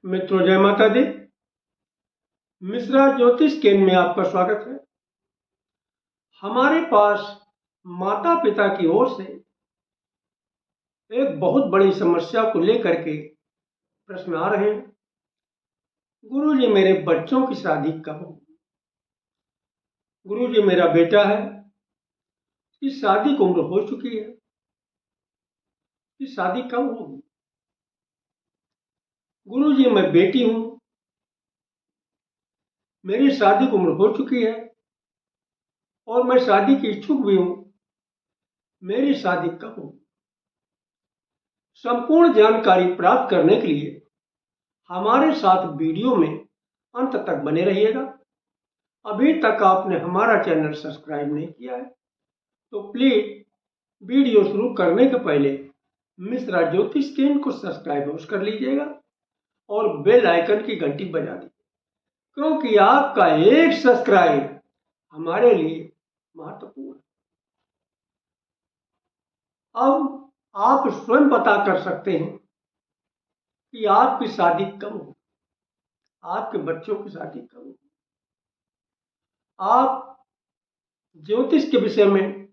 मित्रों, जय माता दी। मिश्रा ज्योतिष केंद्र में आपका स्वागत है। हमारे पास माता पिता की ओर से एक बहुत बड़ी समस्या को लेकर के प्रश्न आ रहे हैं। गुरुजी, मेरे बच्चों की शादी कब होगी? गुरुजी, मेरा बेटा है, उसकी शादी की उम्र हो चुकी है, उसकी शादी कब होगी? गुरुजी, मैं बेटी हूं, मेरी शादी की उम्र हो चुकी है और मैं शादी की इच्छुक भी हूं, मेरी शादी कब होगी? संपूर्ण जानकारी प्राप्त करने के लिए हमारे साथ वीडियो में अंत तक बने रहिएगा। अभी तक आपने हमारा चैनल सब्सक्राइब नहीं किया है तो प्लीज वीडियो शुरू करने के पहले मिश्रा ज्योतिष केंद्र को सब्सक्राइब अवश्य कर लीजिएगा और बेल आइकन की घंटी बजा दीजिए, क्योंकि आपका एक सब्सक्राइब हमारे लिए महत्वपूर्ण है। अब आप स्वयं पता कर सकते हैं कि आपकी शादी कब हो, आपके बच्चों की शादी कब हो। आप ज्योतिष के विषय में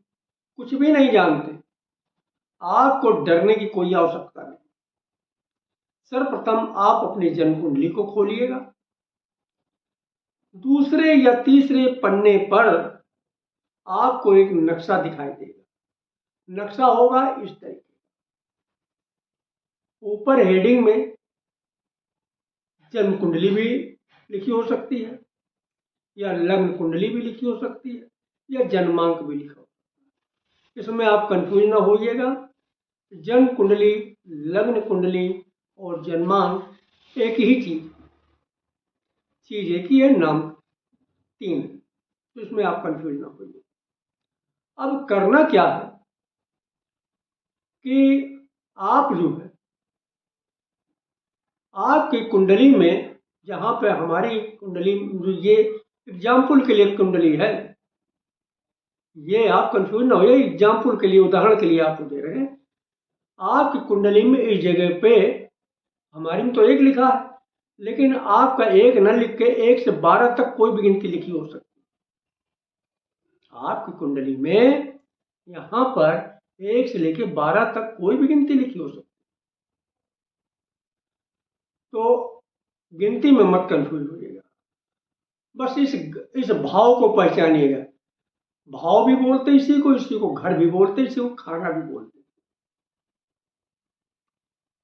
कुछ भी नहीं जानते, आपको डरने की कोई आवश्यकता नहीं। सर्वप्रथम आप अपनी जन्म कुंडली को खोलिएगा। दूसरे या तीसरे पन्ने पर आपको एक नक्शा दिखाई देगा। नक्शा होगा इस तरीके, ऊपर हेडिंग में जन्म कुंडली भी लिखी हो सकती है, या लग्न कुंडली भी लिखी हो सकती है, या जन्मांक भी लिखा हो। इसमें आप कंफ्यूज ना होइएगा। जन्म कुंडली, लग्न कुंडली और जन्मांक एक ही चीज एक ही है, नाम तीन है, तो इसमें आप कंफ्यूज ना होइए। अब करना क्या है कि आप जो है आपकी कुंडली में, जहां पे हमारी कुंडली, ये एग्जाम्पल के लिए कुंडली है, ये आप कंफ्यूज ना होइए, एग्जाम्पल के लिए, उदाहरण के लिए आपको दे रहे हैं। आपकी कुंडली में इस जगह पे, हमारी में तो एक लिखा है, लेकिन आपका एक न लिख के 1 से 12 तक कोई भी गिनती लिखी हो सकती है। आपकी कुंडली में यहां पर 1 से लेकर 12 तक कोई भी गिनती लिखी हो सकती है, तो गिनती में मत कंफ्यूज होइएगा। बस इस भाव को पहचानिएगा। भाव भी बोलते इसी को घर भी बोलते, इसी को खाना भी बोलते,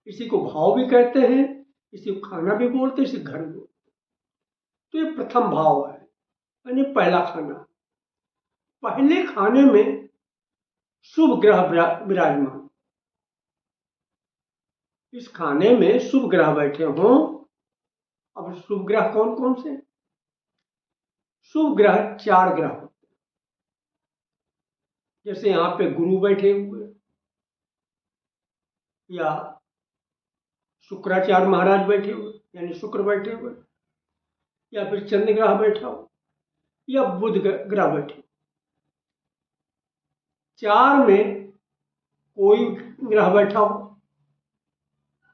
इसी को भाव भी कहते हैं, इसी को खाना भी बोलते, इसी घर भी बोलते। तो ये प्रथम भाव है, यानी पहला खाना। पहले खाने में शुभ ग्रह विराजमान। इस खाने में शुभ ग्रह बैठे हों। अब शुभ ग्रह कौन कौन से? शुभ ग्रह 4 ग्रह होते हैं। जैसे यहां पे गुरु बैठे हुए, या शुक्राचार्य महाराज बैठे हुए, यानी शुक्र बैठे हुए, या फिर चंद्र ग्रह बैठा हो, या बुध ग्रह बैठे। 4 में कोई ग्रह बैठा हो,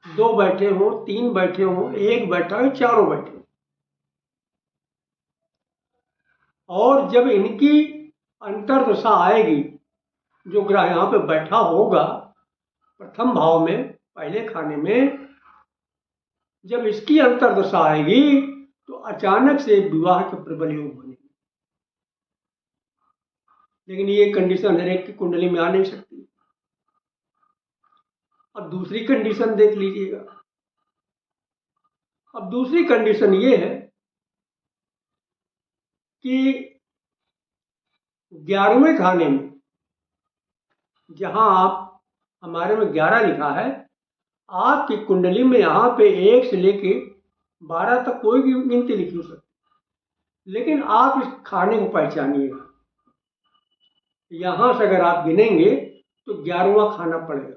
2 बैठे हो, 3 बैठे हो, 1 बैठा हो, चारों बैठे हो। और जब इनकी अंतर्दशा आएगी, जो ग्रह यहां पे बैठा होगा प्रथम भाव में, पहले खाने में, जब इसकी अंतर्दशा आएगी तो अचानक से विवाह के प्रबल योग बनेंगे। लेकिन ये कंडीशन हर एक की कुंडली में आ नहीं सकती। अब दूसरी कंडीशन देख लीजिएगा। अब दूसरी कंडीशन ये है कि 11वें खाने में, जहां आप, हमारे में 11 लिखा है, आपकी कुंडली में यहां पे 1 से लेके 12 तक कोई भी गिनती लिखी हो सकती, लेकिन आप इस खाने को पहचानिएगा। यहां से अगर आप गिनेंगे तो 11वां खाना पड़ेगा।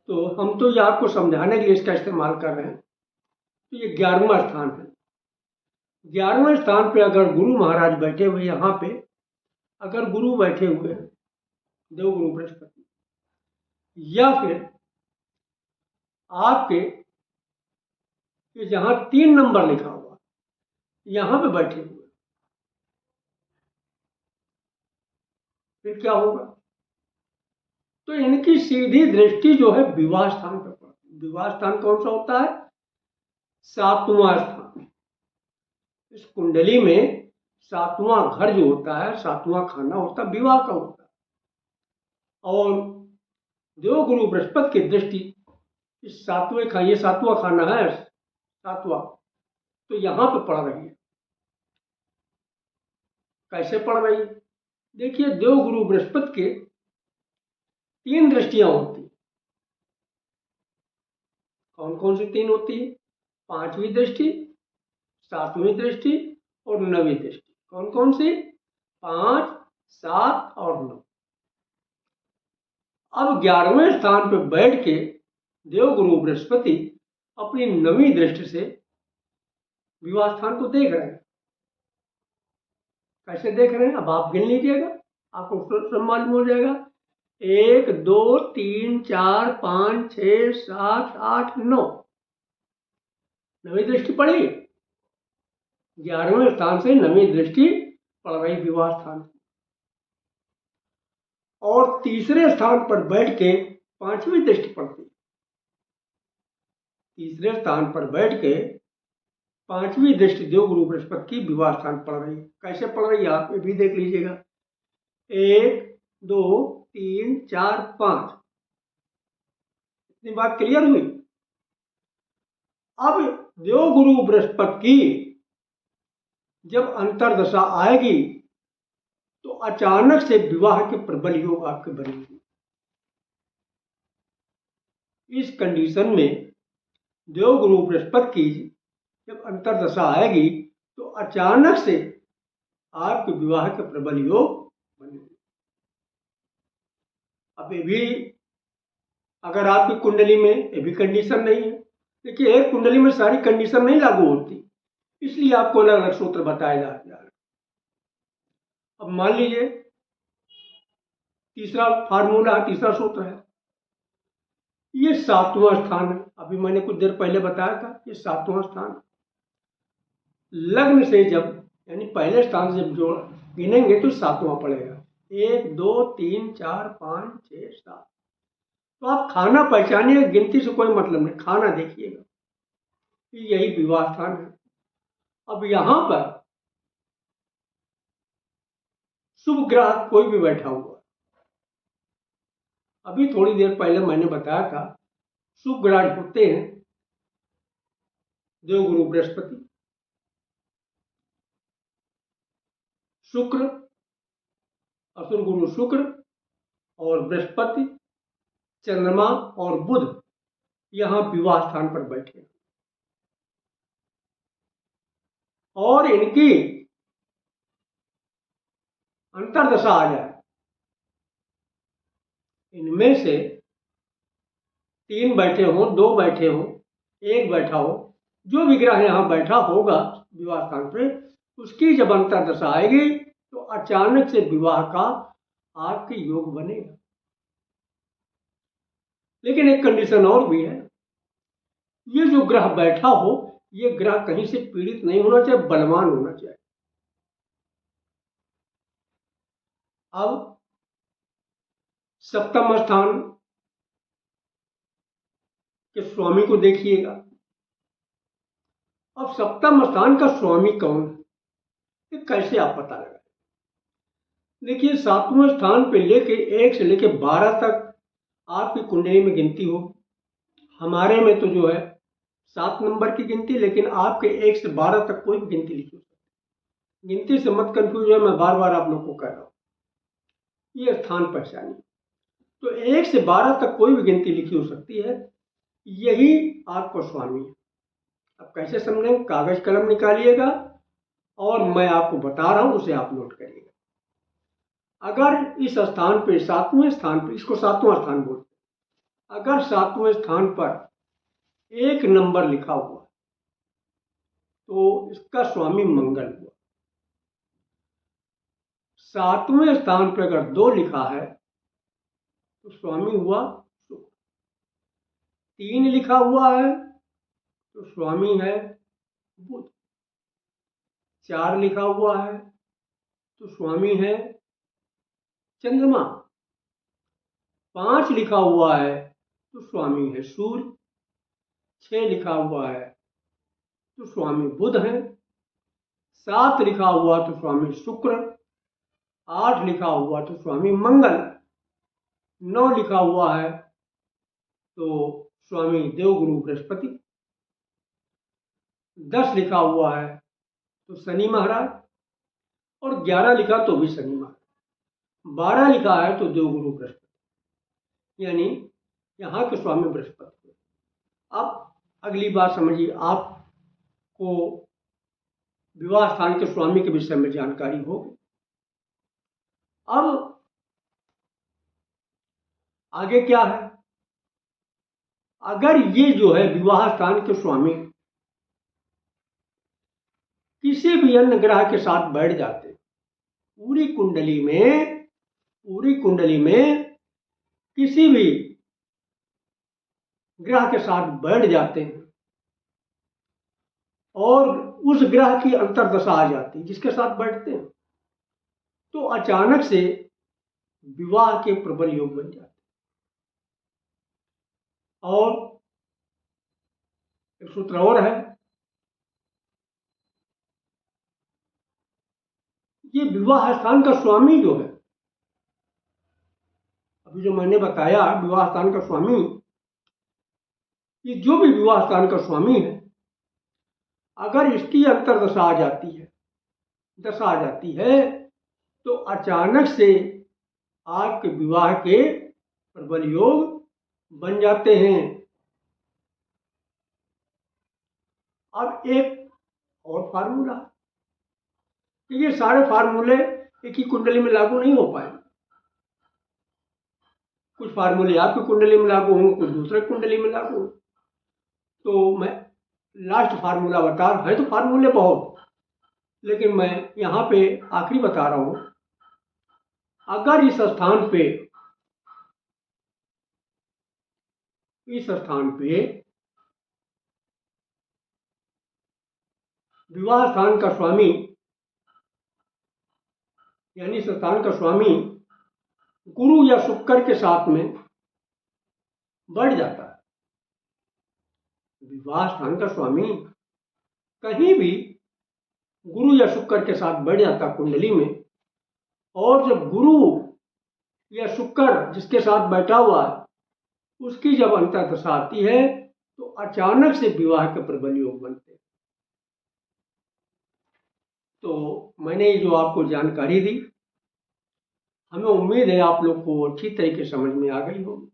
तो हम तो ये आपको समझाने के लिए इसका इस्तेमाल कर रहे हैं। तो ये 11वां स्थान है। 11वें स्थान पे अगर गुरु महाराज बैठे हुए, यहाँ पे अगर गुरु बैठे हुए हैं, देवगुरु बृहस्पति, या फिर आपके कि जहां 3 नंबर लिखा हुआ यहां पे बैठे हुए, फिर क्या होगा? तो इनकी सीधी दृष्टि जो है विवाह स्थान पर पड़ती है। विवाह स्थान कौन सा होता है? 7वां स्थान। इस कुंडली में 7वां घर जो होता है, 7वां खाना होता है, विवाह का होता है। और देवगुरु बृहस्पति की दृष्टि इस 7वें ये 7वां खाना है, 7वां, तो यहां पे पड़ रही है। कैसे पड़ रही है? देखिए, देवगुरु बृहस्पति के 3 दृष्टियां होती हैं। कौन कौन सी 3 होती है? 5वीं दृष्टि, 7वीं दृष्टि और 9वीं दृष्टि। कौन कौन सी? 5, 7 और 9। अब 11वें स्थान पर बैठ के देवगुरु बृहस्पति अपनी 9वीं दृष्टि से विवाह स्थान को देख रहे हैं। कैसे देख रहे हैं? अब आप गिन लीजिएगा, आपको सब मालूम हो जाएगा। 1, 2, 3, 4, 5, 6, 7, 8, 9। 9वीं दृष्टि पड़ी। 11वें स्थान से 9वीं दृष्टि पड़ रही विवाह स्थान। और तीसरे स्थान पर बैठ के 5वीं दृष्टि पड़ती है। तीसरे स्थान पर बैठ के 5वीं दृष्टि देवगुरु बृहस्पति की विवाह स्थान पड़ रही है। कैसे पड़ रही है आप ये भी देख लीजिएगा। 1, 2, 3, 4, 5। इतनी बात क्लियर हुई। अब देवगुरु बृहस्पति की जब अंतर्दशा आएगी तो अचानक से विवाह के प्रबल योग आपके बनेंगे। इस कंडीशन में देवगुरु बृहस्पति की जब अंतर्दशा आएगी तो अचानक से आपके विवाह के प्रबल योग बनेंगे। अब ये भी अगर आपकी कुंडली में ये भी कंडीशन नहीं है। देखिए, एक कुंडली में सारी कंडीशन नहीं लागू होती, इसलिए आपको अलग अलग सूत्र बताए जा रहे हैं। अब मान लीजिए तीसरा फार्मूला, तीसरा सूत्र है, ये 7वां स्थान है। अभी मैंने कुछ देर पहले बताया था, ये 7वां स्थान। लग्न से जब यानी पहले स्थान से जब जोड़ गिनेंगे तो 7वां पड़ेगा। 1, 2, 3, 4, 5, 6, 7। तो आप खाना पहचानिए, गिनती से कोई मतलब नहीं, खाना देखिएगा, यही विवाह स्थान है। अब यहां पर शुभ ग्रह कोई भी बैठा हुआ, अभी थोड़ी देर पहले मैंने बताया था, शुभ ग्रह होते हैं देवगुरु बृहस्पति, शुक्र, असुर गुरु शुक्र और बृहस्पति, चंद्रमा और बुध यहां विवाह स्थान पर बैठे। और इनकी अंतर्दशा आ जाए, इनमें से 3 बैठे हो, 2 बैठे हो, 1 बैठा हो, जो भी ग्रह यहां बैठा होगा विवाह स्थान पे, उसकी जब अंतर्दशा आएगी तो अचानक से विवाह का आपके योग बनेगा। लेकिन एक कंडीशन और भी है, ये जो ग्रह बैठा हो, ये ग्रह कहीं से पीड़ित नहीं होना चाहिए, बलवान होना चाहिए। अब 7वां स्थान के स्वामी को देखिएगा। अब 7वां स्थान का स्वामी कौन है, ये कैसे आप पता लगाए? देखिए, 7वें स्थान पे लेके 1 से लेके 12 तक आपकी कुंडली में गिनती हो। हमारे में तो जो है 7 नंबर की गिनती, लेकिन आपके 1 से 12 तक कोई भी गिनती लिखी हो सकती है। गिनती से मत कंफ्यूज हो, मैं बार बार आप लोग को कह रहा हूँ, ये स्थान पहचानिए। तो 1 से 12 तक कोई भी गिनती लिखी हो सकती है, यही आपको स्वामी है। अब कैसे समझें? कागज कलम निकालिएगा और मैं आपको बता रहा हूं, उसे आप नोट करिएगा। अगर इस स्थान पे 7वें स्थान पे, इसको 7वां स्थान बोलते हैं, अगर 7वें स्थान पर 1 नंबर लिखा हुआ तो इसका स्वामी मंगल हुआ। 7वें स्थान पर अगर 2 लिखा है तो स्वामी हुआ शुक्र। 3 लिखा हुआ है तो स्वामी है बुध। 4 लिखा हुआ है तो स्वामी है चंद्रमा। 5 लिखा हुआ है तो स्वामी है सूर्य। 6 लिखा हुआ है तो स्वामी बुध है। 7 लिखा हुआ तो स्वामी शुक्र। 8 लिखा हुआ तो स्वामी मंगल। 9 लिखा हुआ है तो स्वामी देवगुरु बृहस्पति। 10 लिखा हुआ है तो शनि महाराज। और 11 लिखा तो भी शनि महाराज। 12 लिखा है तो देवगुरु बृहस्पति, यानी यहाँ के स्वामी बृहस्पति। अब अगली बात समझिए, आपको विवाह स्थान के स्वामी के विषय में जानकारी होगी। अब आगे क्या है, अगर ये जो है विवाह स्थान के स्वामी किसी भी अन्य ग्रह के साथ बैठ जाते, पूरी कुंडली में किसी भी ग्रह के साथ बैठ जाते हैं और उस ग्रह की अंतर्दशा आ जाती जिसके साथ बैठते हैं, तो अचानक से विवाह के प्रबल योग बन जाते। और एक सूत्र और है, ये विवाह स्थान का स्वामी जो है, अभी जो मैंने बताया विवाह स्थान का स्वामी, ये जो भी विवाह स्थान का स्वामी है, अगर इसकी अंतर्दशा आ जाती है, दशा आ जाती है, तो अचानक से आपके विवाह के प्रबल योग बन जाते हैं। अब एक और फार्मूला, ये सारे फार्मूले एक ही कुंडली में लागू नहीं हो पाए। कुछ फार्मूले आपकी कुंडली में लागू होंगे, कुछ दूसरे कुंडली में लागू। तो मैं लास्ट फार्मूला बता रहा हूं, है तो फार्मूले बहुत, लेकिन मैं यहाँ पे आखिरी बता रहा हूं। अगर इस स्थान पे विवाह स्थान का स्वामी, यानी इस स्थान का स्वामी गुरु या शुक्र के साथ में बढ़ जाता है। विवाह स्थान का स्वामी कहीं भी गुरु या शुक्र के साथ बढ़ जाता कुंडली में, और जब गुरु या शुक्र जिसके साथ बैठा हुआ है उसकी जब अंतर्दशा आती है, तो अचानक से विवाह के प्रबल योग बनते हैं। तो मैंने जो आपको जानकारी दी, हमें उम्मीद है आप लोग को अच्छी तरीके समझ में आ गई होगी।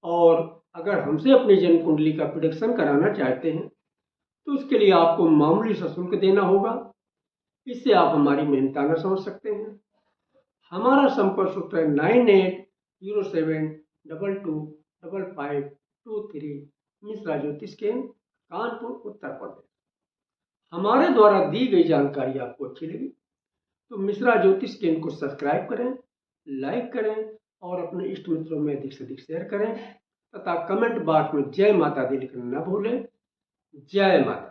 और अगर हमसे अपनी जन्म कुंडली का प्रेडिक्शन कराना चाहते हैं तो उसके लिए आपको मामूली सा शुल्क देना होगा। इससे आप हमारी मेहनताना समझ सकते हैं। हमारा संपर्क सूत्र है 9807225523, मिश्रा ज्योतिष केंद्र, कानपुर, उत्तर प्रदेश। हमारे द्वारा दी गई जानकारी आपको अच्छी लगी तो मिश्रा ज्योतिष केंद्र को सब्सक्राइब करें, लाइक करें और अपने इष्ट मित्रों में अधिक से अधिक शेयर करें, तथा कमेंट बॉक्स में जय माता दी लिखना न भूलें। जय माता।